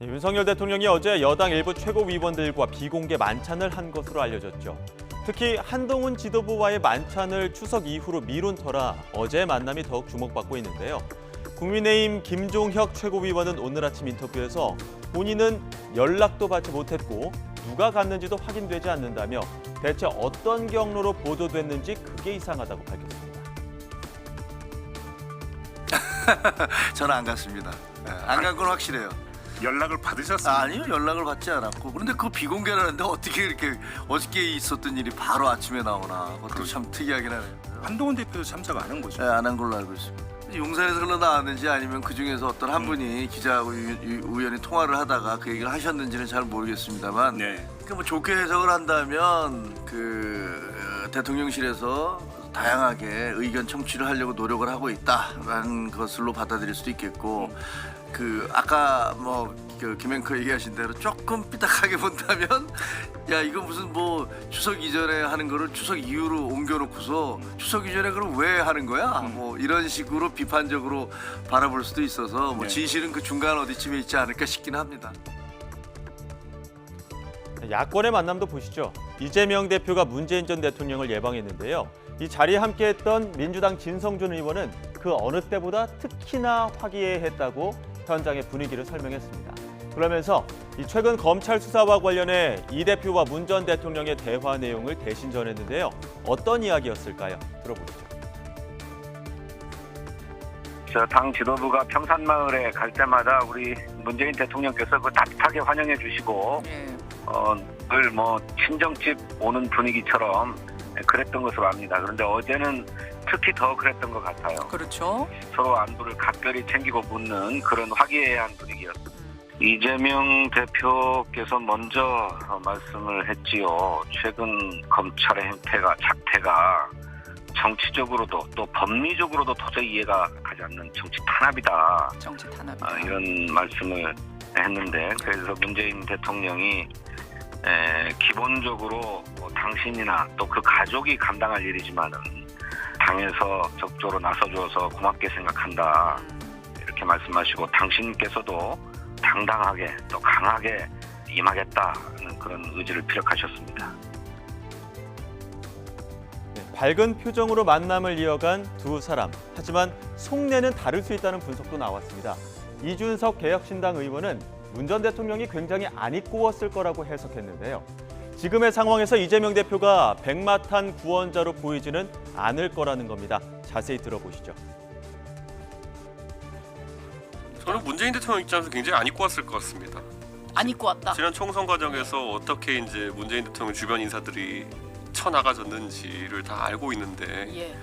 윤석열 대통령이 어제 여당 일부 최고위원들과 비공개 만찬을 한 것으로 알려졌죠. 특히 한동훈 지도부와의 만찬을 추석 이후로 미룬 터라 어제 만남이 더욱 주목받고 있는데요. 국민의힘 김종혁 최고위원은 오늘 아침 인터뷰에서 본인은 연락도 받지 못했고 누가 갔는지도 확인되지 않는다며 대체 어떤 경로로 보도됐는지 그게 이상하다고 밝혔습니다. 저는 안 갔습니다. 안 간 건 확실해요. 연락을 받으셨어요? 아니요, 연락을 받지 않았고. 그런데 그거 비공개라는데 어떻게 이렇게 어저께 있었던 일이 바로 아침에 나오나. 그것도 참 특이하긴 하네요. 한동훈 대표 참석 안 한 거죠? 네, 안 한 걸로 알고 있습니다. 용산에서 흘러나왔는지 아니면 그중에서 어떤 한 분이 기자하고 우연히 통화를 하다가 그 얘기를 하셨는지는 잘 모르겠습니다만 네. 뭐 좋게 해석을 한다면 대통령실에서 다양하게 의견 청취를 하려고 노력을 하고 있다라는 것으로 받아들일 수도 있겠고 아까 김 앵커 얘기하신 대로 조금 삐딱하게 본다면 야 이거 무슨 추석 이전에 하는 거를 추석 이후로 옮겨놓고서 추석 이전에 그럼 왜 하는 거야? 이런 식으로 비판적으로 바라볼 수도 있어서 네. 진실은 그 중간 어디쯤에 있지 않을까 싶긴 합니다. 야권의 만남도 보시죠. 이재명 대표가 문재인 전 대통령을 예방했는데요. 이 자리에 함께했던 민주당 진성준 의원은 그 어느 때보다 특히나 화기애애했다고 현장의 분위기를 설명했습니다. 그러면서 이 최근 검찰 수사와 관련해 이 대표와 문 전 대통령의 대화 내용을 대신 전했는데요. 어떤 이야기였을까요? 들어보시죠. 당 지도부가 평산마을에 갈 때마다 우리 문재인 대통령께서 따뜻하게 환영해 주시고 늘 친정집 오는 분위기처럼 그랬던 것으로 압니다. 그런데 어제는 특히 더 그랬던 것 같아요. 그렇죠. 서로 안부를 각별히 챙기고 묻는 그런 화기애애한 분위기였습니다. 이재명 대표께서 먼저 말씀을 했지요. 최근 검찰의 작태가 정치적으로도 또 법리적으로도 도저히 이해가 가지 않는 정치 탄압이다. 정치 탄압이다. 이런 말씀을 했는데 그래서 문재인 대통령이 기본적으로 당신이나 또 그 가족이 감당할 일이지만은 당에서 적극적으로 나서줘서 고맙게 생각한다. 이렇게 말씀하시고 당신께서도 당당하게 또 강하게 임하겠다는 그런 의지를 피력하셨습니다. 밝은 표정으로 만남을 이어간 두 사람. 하지만 속내는 다를 수 있다는 분석도 나왔습니다. 이준석 개혁신당 의원은 문 전 대통령이 굉장히 안 이꾸었을 거라고 해석했는데요. 지금의 상황에서 이재명 대표가 백마탄 구원자로 보이지는 않을 거라는 겁니다. 자세히 들어보시죠. 저는 문재인 대통령 입장에서 굉장히 안 입고 왔을 것 같습니다. 안 입고 왔다. 지난 총선 과정에서 어떻게 이제 문재인 대통령 주변 인사들이 쳐나가졌는지를 다 알고 있는데 예.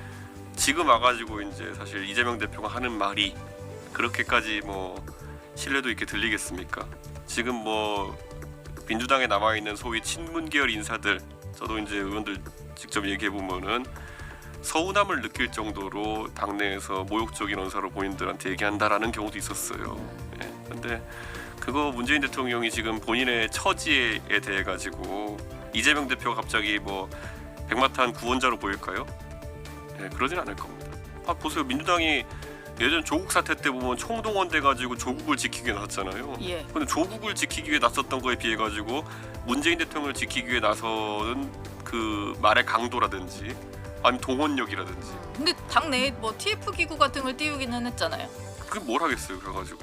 지금 와가지고 이제 사실 이재명 대표가 하는 말이 그렇게까지 신뢰도 있게 들리겠습니까? 지금 민주당에 남아 있는 소위 친문 계열 인사들, 저도 이제 의원들 직접 얘기해 보면은 서운함을 느낄 정도로 당내에서 모욕적인 언사로 본인들한테 얘기한다라는 경우도 있었어요. 그런데 그거 문재인 대통령이 지금 본인의 처지에 대해 가지고 이재명 대표가 갑자기 백마탄 구원자로 보일까요? 그러진 않을 겁니다. 보세요, 민주당이 예전 조국 사태 때 보면 총동원돼 가지고 조국을 지키기 위해 나섰잖아요. 예. 근데 조국을 지키기 위해 나섰던 거에 비해 가지고 문재인 대통령을 지키기 위해 나서는 그 말의 강도라든지 아니면 동원력이라든지 근데 당내에 TF 기구 같은 걸 띄우기는 했잖아요. 그게 뭘 하겠어요. 그래가지고